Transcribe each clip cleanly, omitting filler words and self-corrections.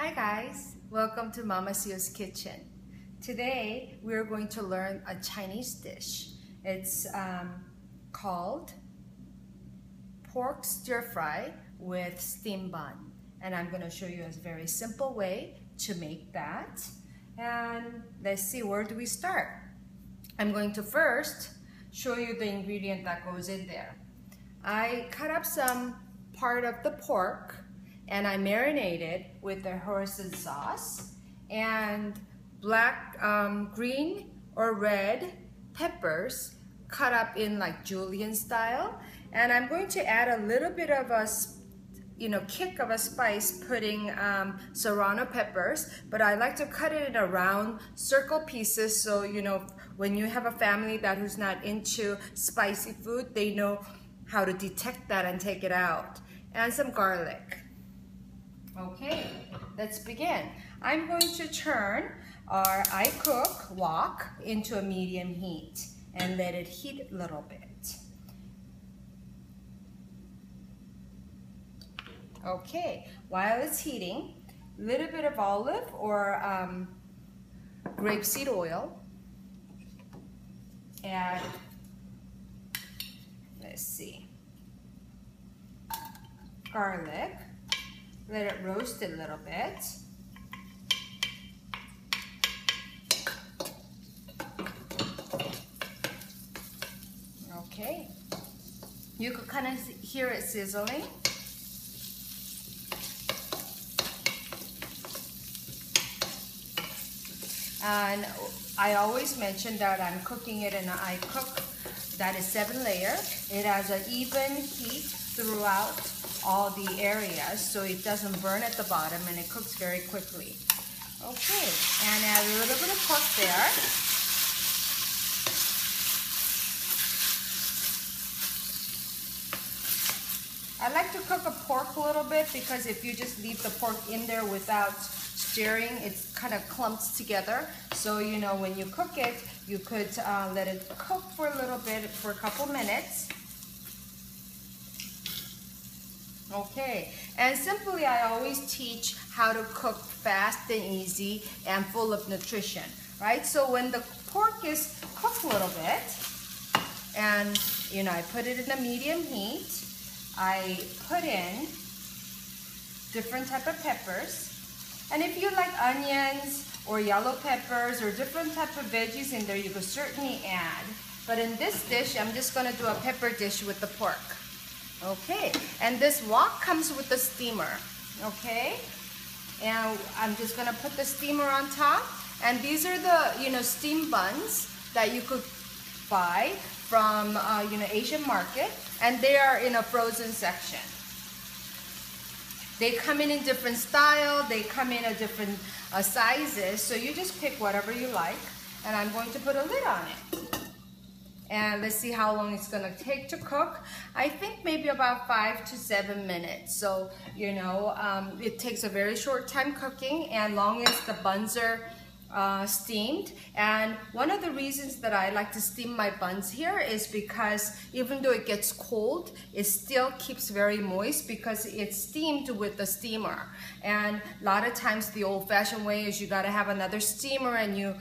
Hi guys, welcome to Mama Seo's Kitchen. Today we're going to learn a Chinese dish. It's called pork stir fry with steamed bun. And I'm going to show you a very simple way to make that. And let's see, where do we start? I'm going to first show you the ingredient that goes in there. I cut up some part of the pork and I marinated with the hoisin sauce and black, green or red peppers cut up in like julienne style. And I'm going to add a little bit of a kick of a spice, putting serrano peppers, but I like to cut it in a round circle pieces, so when you have a family who's not into spicy food, they know how to detect that and take it out. And some garlic. Okay, let's begin. I'm going to turn our Icook wok into a medium heat and let it heat a little bit. Okay, while it's heating, a little bit of olive or grapeseed oil. Add, let's see, garlic. Let it roast a little bit. Okay, you could kind of hear it sizzling. And I always mention that I'm cooking it in an Icook that is 7-layer. It has an even heat throughout all the areas, so it doesn't burn at the bottom and it cooks very quickly. Okay, and add a little bit of pork there. I like to cook a pork a little bit because if you just leave the pork in there without stirring, it kind of clumps together. So when you cook it, you could let it cook for a little bit, for a couple minutes. Okay, and simply I always teach how to cook fast and easy and full of nutrition, right? So when the pork is cooked a little bit, and I put it in a medium heat, I put in different type of peppers. And if you like onions or yellow peppers or different type of veggies in there, you could certainly add. But in this dish, I'm just gonna do a pepper dish with the pork. Okay, and this wok comes with the steamer, okay? And I'm just gonna put the steamer on top. And these are the, steamed buns that you could buy from, Asian market. And they are in a frozen section. They come in different style, they come in different sizes, so you just pick whatever you like. And I'm going to put a lid on it. And let's see how long it's gonna take to cook. I think maybe about 5 to 7 minutes. So, it takes a very short time cooking, and long as the buns are steamed. And one of the reasons that I like to steam my buns here is because even though it gets cold, it still keeps very moist because it's steamed with the steamer. And a lot of times the old-fashioned way is you got to have another steamer and you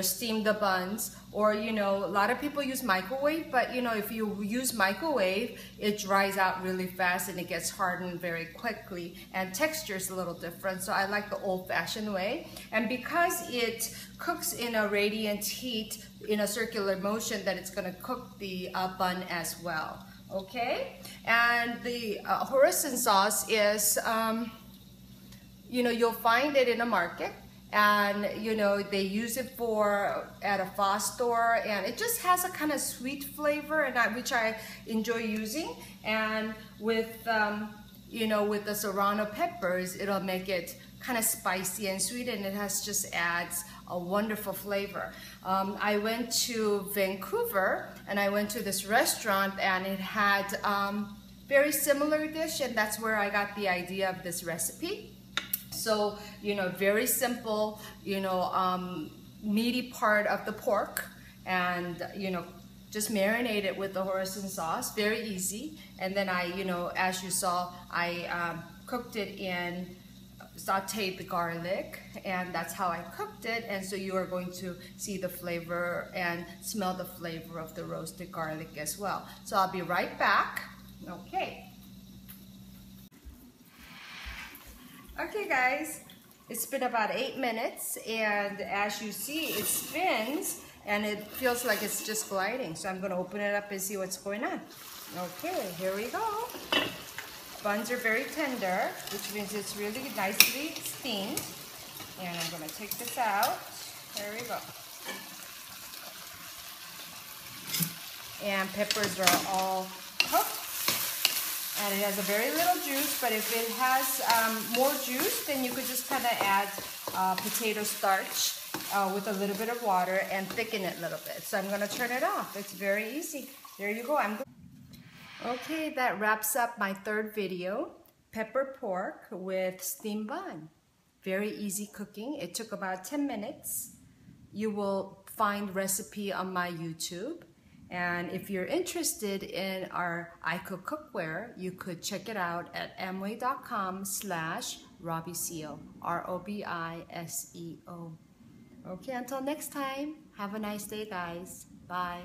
steam the buns. Or a lot of people use microwave, but if you use microwave, it dries out really fast and it gets hardened very quickly, and texture is a little different. So I like the old-fashioned way. And because it cooks in a radiant heat in a circular motion, that it's going to cook the bun as well. Okay, and the hoisin sauce is you'll find it in a market. And they use it at a fast store, and it just has a kind of sweet flavor, and which I enjoy using. And with with the serrano peppers, it'll make it kind of spicy and sweet, and it just adds a wonderful flavor. I went to Vancouver and I went to this restaurant, and it had very similar dish, and that's where I got the idea of this recipe. So, very simple, meaty part of the pork, and, just marinate it with the hoisin sauce, very easy. And then I, as you saw, I cooked it in sauteed the garlic, and that's how I cooked it. And so you are going to see the flavor and smell the flavor of the roasted garlic as well. So I'll be right back. Okay. Okay guys, it's been about 8 minutes, and as you see, it spins and it feels like it's just gliding. So I'm going to open it up and see what's going on. Okay, here we go. Buns are very tender, which means it's really nicely steamed. And I'm going to take this out. There we go. And peppers are all cooked. And it has a very little juice, but if it has more juice, then you could just kind of add potato starch with a little bit of water and thicken it a little bit. So I'm going to turn it off. It's very easy. There you go. Okay, that wraps up my third video, pepper pork with steamed bun. Very easy cooking. It took about 10 minutes. You will find recipe on my YouTube. And if you're interested in our Icook cookware, you could check it out at amway.com/Robi Seo, ROBISEO. Okay, until next time, have a nice day, guys. Bye.